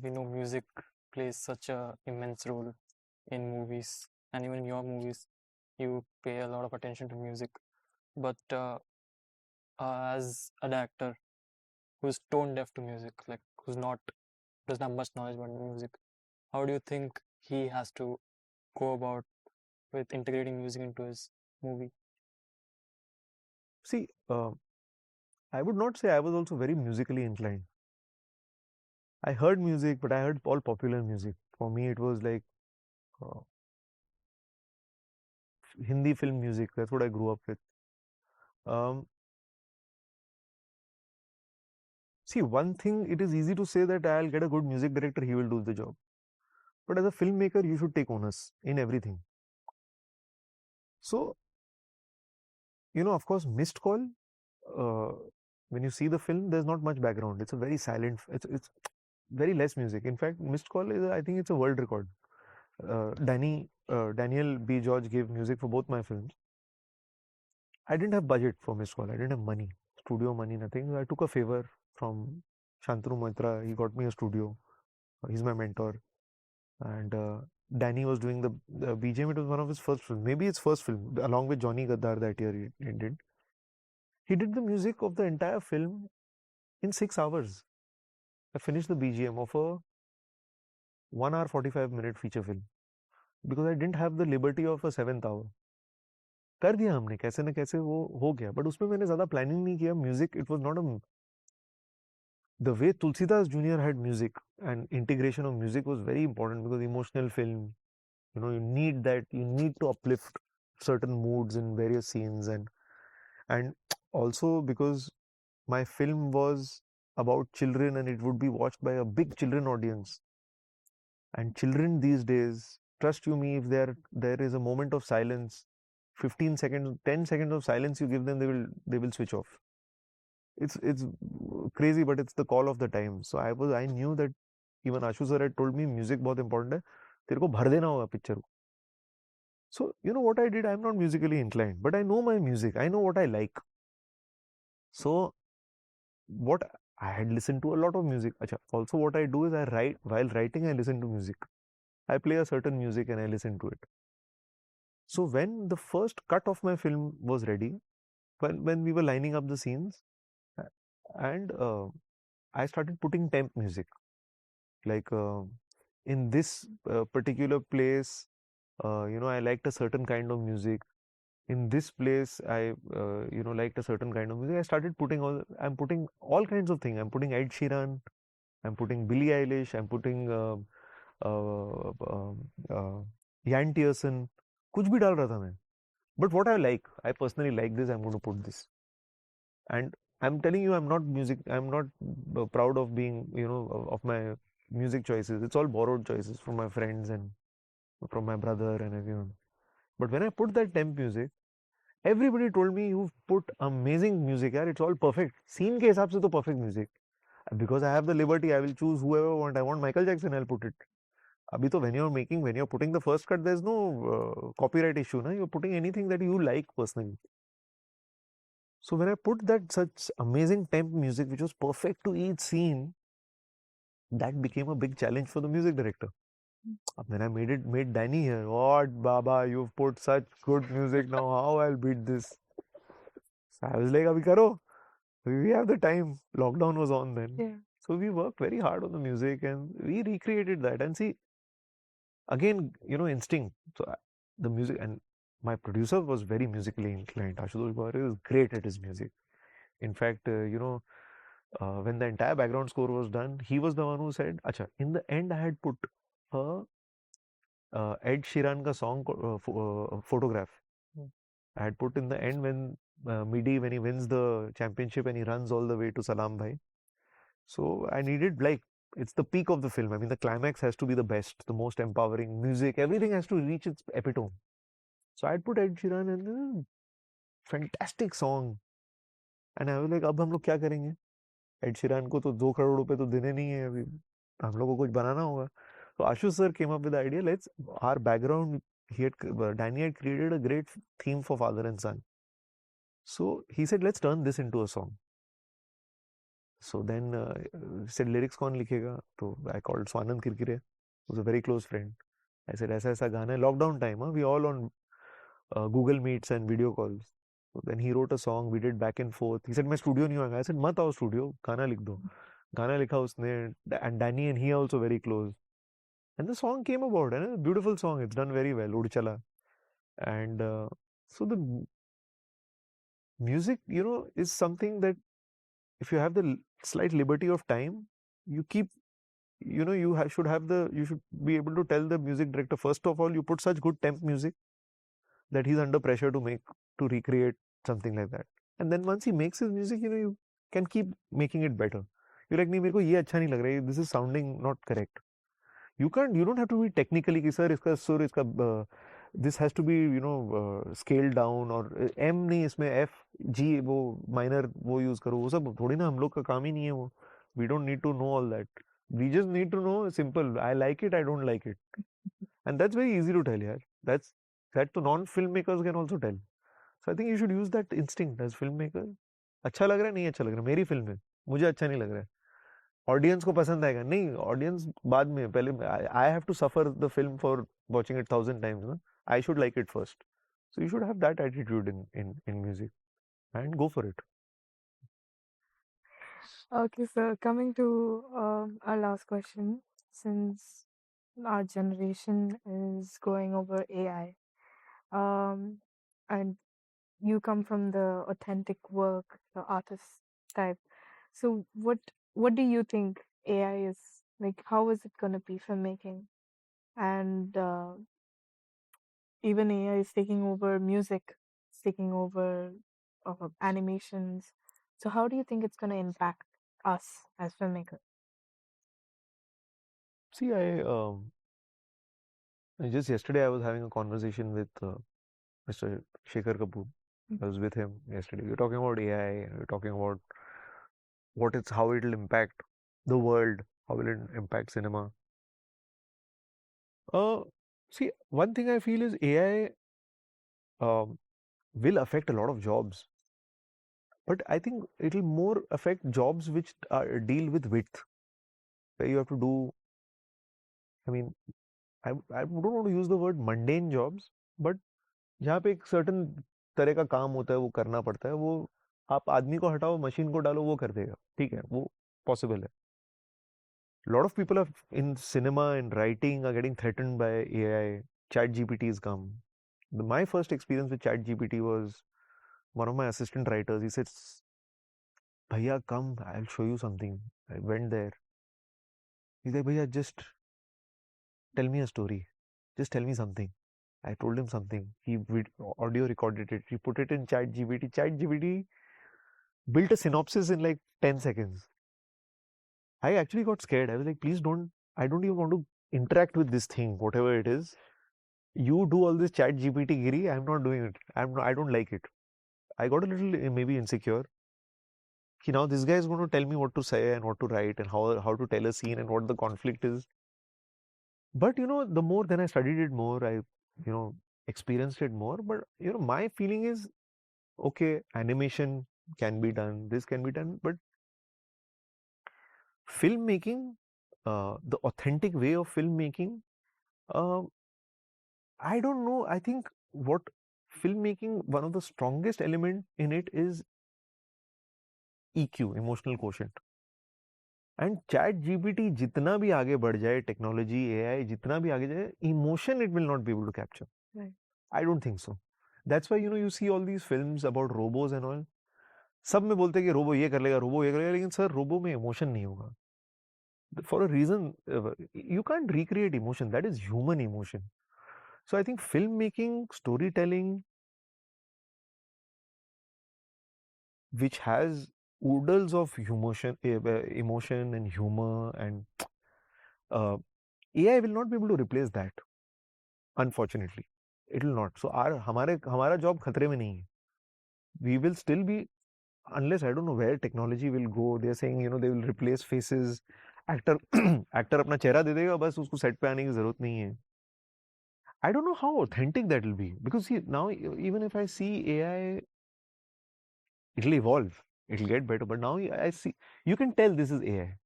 we know music plays such a immense role in movies, and even in your movies, you pay a lot of attention to music. But as an actor who's tone deaf to music, like who's not doesn't have much knowledge about music, how do you think he has to go about with integrating music into his movie? See, I would not say I was also very musically inclined. I heard music, but I heard all popular music. For me, it was like uh, Hindi film music. That's what I grew up with. Um, See, one thing, it is easy to say that I'll get a good music director, he will do the job. But as a filmmaker, you should take onus in everything. So, of course, Missed Call, uh, when you see the film, there's not much background. It's a very silent, it's very less music. In fact, Missed Call is, I think it's a world record. Daniel B. George gave music for both my films. I didn't have budget for Missed Call. I didn't have money, studio money, nothing. I took a favor from Shantanu Moitra. He got me a studio. He's my mentor. And Danny was doing the BGM. It was one of his first films, maybe his first film, along with Johnny Gaddar that year he did. He did the music of the entire film in 6 hours. I finished the BGM of a 1 hour 45-minute feature film because I didn't have the liberty of a 7th hour. कर दिया हमने कैसे न कैसे वो हो गया but उसमें मैंने ज्यादा प्लानिंग नहीं किया music it was not a the way Toolsidas Junior had music and integration of music was very important because emotional film, you need that, you need to uplift certain moods in various scenes and also because my film was about children and it would be watched by a big children audience. And children these days, trust you me, if there is a moment of silence, 15 seconds, 10 seconds of silence you give them, they will switch off. It's crazy, but it's the call of the time. So I knew that even Ashu sir had told me music बहुत important है, तेरे को भर देना होगा picture को. So you know what I did? I'm not musically inclined, but I know my music. I know what I like. So what I had listened to a lot of music. Achha, also what I do is I write while writing. I listen to music. I play a certain music and I listen to it. So when the first cut of my film was ready, when we were lining up the scenes, and I started putting temp music. Like in this particular place, I liked a certain kind of music. In this place, I liked a certain kind of music. I started I'm putting all kinds of things. I'm putting Ed Sheeran, I'm putting Billie Eilish, I'm putting Jan Tiersen. कुछ भी डाल रहा था मैं. But what I personally like this. I'm going to put this. And I'm telling you, I'm not proud of being, of my music choices. It's all borrowed choices from my friends and from my brother and everyone. But when I put that temp music, everybody told me you've put amazing music, yaar. It's all perfect. Scene ke hisab se to perfect music. Because I have the liberty, I will choose whoever I want. I want Michael Jackson, I'll put it. Abhi to when you're putting the first cut, there's no copyright issue, na? You're putting anything that you like personally. So when I put that such amazing temp music, which was perfect to each scene, that became a big challenge for the music director. When I made Danny here, what Baba, you've put such good music now, how I'll beat this? So I was like, Abhi karo. We have the time. Lockdown was on then. Yeah. So we worked very hard on the music and we recreated that. And see, again, instinct. So the music, and my producer was very musically inclined. Ashutosh Bhaure is great at his music. In fact, when the entire background score was done, he was the one who said, Acha, in the end, I had put a Ed Sheeran ka song, Photograph. I had put in the end when Midi, when he wins the championship and he runs all the way to Salam Bhai. So I needed, like, it's the peak of the film. I mean, the climax has to be the best, the most empowering music. Everything has to reach its epitome. So I'd put Ed Sheeran and fantastic song. And I was like, अब हम लोग क्या करेंगे? Ed Sheeran को तो 2 करोड़ रुपए तो देने नहीं है अभी. हम लोग को कुछ बनाना होगा. So Ashu sir came up with the idea, our background, Danny had created a great theme for father and son. So he said, let's turn this into a song. So then said lyrics कौन लिखेगा? तो I called Swanand Kirkire, who's a very close friend. I said ऐसा ऐसा गाना है, lockdown time, we all on Google Meets and video calls. So then he wrote a song, we did back and forth. He said मैं studio नहीं आऊँगा. I said मत आओ studio, गाना लिख दो. गाना लिखा उसने, and Danny and he are also very close. And the song came about, and a beautiful song. It's done very well, Ud Chala. And so the music, is something that if you have the slight liberty of time, you keep, you should be able to tell the music director, first of all, you put such good temp music that he's under pressure to recreate something like that. And then once he makes his music, you can keep making it better. You're like, नहीं मेरे को ये अच्छा नहीं लग रहा है, this is sounding not correct. You don't have to be technically कि sir इसका सुर इसका this has to be scaled down or M नहीं इसमें F G वो minor वो use करो, वो सब थोड़ी ना हम लोग का काम ही नहीं है वो. We don't need to know all that. We just need to know simple. I like it, I don't like it, and that's very easy to tell यार. That to non-filmmakers can also tell. So I think you should use that instinct as filmmaker. अच्छा लग रहा है नहीं अच्छा लग रहा है, मेरी फिल्म है, मुझे अच्छा नहीं लग रहा है, ऑडियंस को पसंद आएगा नहीं, ऑडियंस बाद में, पहले I have to suffer the film for watching it 1,000 times, ना. I should like it first. So you should have that attitude in music and go for it. Okay, so coming to our last question, since our generation is going over AI, and you come from the authentic work, the artist type. So what do you think AI is like? How is it going to be filmmaking? And even AI is taking over music, it's taking over animations. So how do you think it's going to impact us as filmmakers? See, just yesterday I was having a conversation with Mr. Shekhar Kapoor. I was with him yesterday. We were talking about AI, we were talking about how it will impact the world, how will it impact cinema. See, one thing I feel is AI will affect a lot of jobs, but I think it will more affect jobs which deal with width, where you have to do, I mean, I don't want to use the word mundane jobs, but जहाँ पे एक certain तरह का काम होता है, वो करना पड़ता है, वो आप आदमी को हटाओ, मशीन को डालो, वो कर देगा, ठीक है, वो possible है. A lot of people in cinema and writing are getting threatened by AI. ChatGPT has come. My first experience with ChatGPT was one of my assistant writers. He said, "Bhaiya, come, I'll show you something." I went there. He's like, "Bhaiya, just tell me a story. Just tell me something." I told him something. He audio recorded it. He put it in ChatGPT. ChatGPT built a synopsis in like 10 seconds. I actually got scared. I was like, please don't, I don't even want to interact with this thing, whatever it is. You do all this ChatGPT giri, I'm not doing it. I don't like it. I got a little maybe insecure. Now this guy is going to tell me what to say and what to write and how to tell a scene and what the conflict is. But the more then I studied it more, I experienced it more. But my feeling is, okay, animation can be done, this can be done, but filmmaking, the authentic way of filmmaking, I don't know. I think what filmmaking, one of the strongest element in it is EQ, emotional quotient. And ChatGPT जितना भी आगे बढ़ जाए, technology, AI जितना भी आगे जाए, emotion it will not be able to capture. Right. I don't think so. That's why you see all these films about robots and all. सब में बोलते हैं कि रोबो ये कर लेगा, रोबो ये कर लेगा, लेकिन सर रोबो में emotion नहीं होगा. For a reason, you can't recreate emotion. That is human emotion. So I think filmmaking, storytelling, which has oodles of emotion and humor, and AI will not be able to replace that. Unfortunately, it will not. So हमारा job खतरे में नहीं है. We will still be, unless I don't know where technology will go. They are saying they will replace faces. Actor अपना चेहरा दे देगा, बस उसको set पे आने की जरूरत नहीं है. I don't know how authentic that will be, because see, now even if I see AI, it will evolve. It'll get better. But now I see, you can tell this is AI.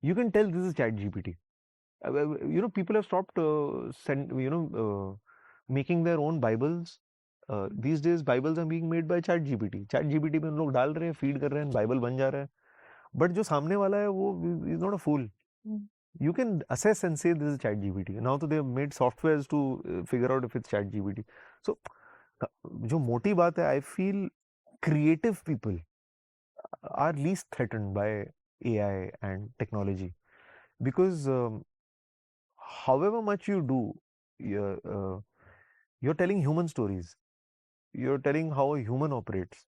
You can tell this is ChatGPT. People have stopped making their own Bibles. These days Bibles are being made by ChatGPT. ChatGPT में लोग डाल रहे हैं, feed कर रहे हैं, Bible बन जा रहा है. But जो सामने वाला है वो is not a fool. You can assess and say this is ChatGPT. Now they have made softwares to figure out if it's ChatGPT. So जो मोटी बात है, I feel creative people are least threatened by AI and technology, because however much you do, you're telling human stories. You're telling how a human operates.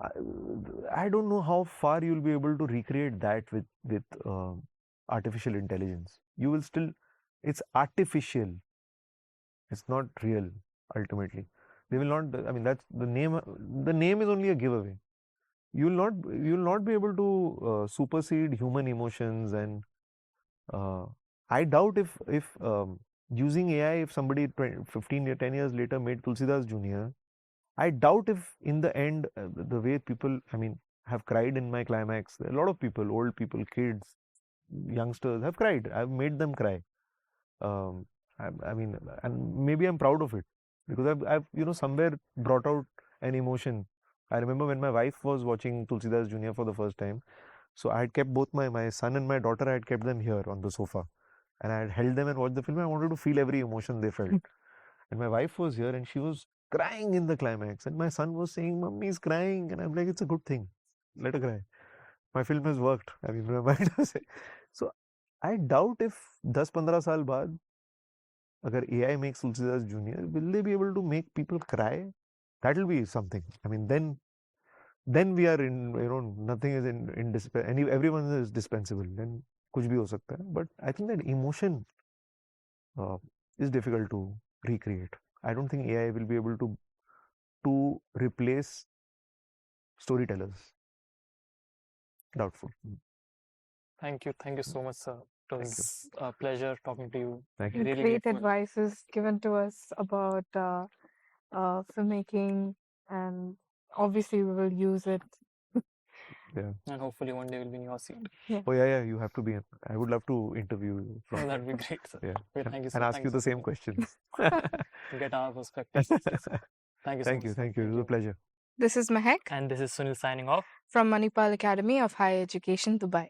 I don't know how far you'll be able to recreate that with artificial intelligence. You will still, it's artificial. It's not real. Ultimately, they will not. I mean, that's the name. The name is only a giveaway. You will not be able to supersede human emotions. And I doubt if using AI, if somebody 10 years later made Toolsidas Junior, I doubt if in the end the way people, I mean, have cried in my climax. A lot of people, old people, kids, youngsters have cried. I've made them cry. I mean, and maybe I'm proud of it, because I've somewhere brought out an emotion. I remember when my wife was watching Toolsidas Junior for the first time. So I had kept both my son and my daughter, I had kept them here on the sofa, and I had held them and watched the film. I wanted to feel every emotion they felt. And my wife was here and she was crying in the climax, and my son was saying, "Mummy is crying," and I'm like, "It's a good thing. Let her cry. My film has worked." I mean, my mind was so I doubt if 10-15 साल बाद अगर AI makes Tulsidas Junior, will they be able to make people cry? That will be something. I mean, then we are in, nothing is everyone is dispensable. Then कुछ भी हो सकता है. But I think that emotion is difficult to recreate. I don't think AI will be able to replace storytellers. Doubtful. Thank Thank you so much, sir. It Thank you. was a pleasure talking to you. Thank you. Really Great grateful. advices given to us about filmmaking, and obviously we will use it. Yeah. And hopefully one day we'll be in your seat. Oh yeah, you have to be. I would love to interview you Oh, from. that'd be great, sir. Yeah. Okay, thank you so And much. ask you the same questions. Get our perspective. Thank you so Thank much. you. sir. Thank you. It was a pleasure. This is Mahek And this is Sunil signing off. from Manipal Academy of Higher Education, Dubai.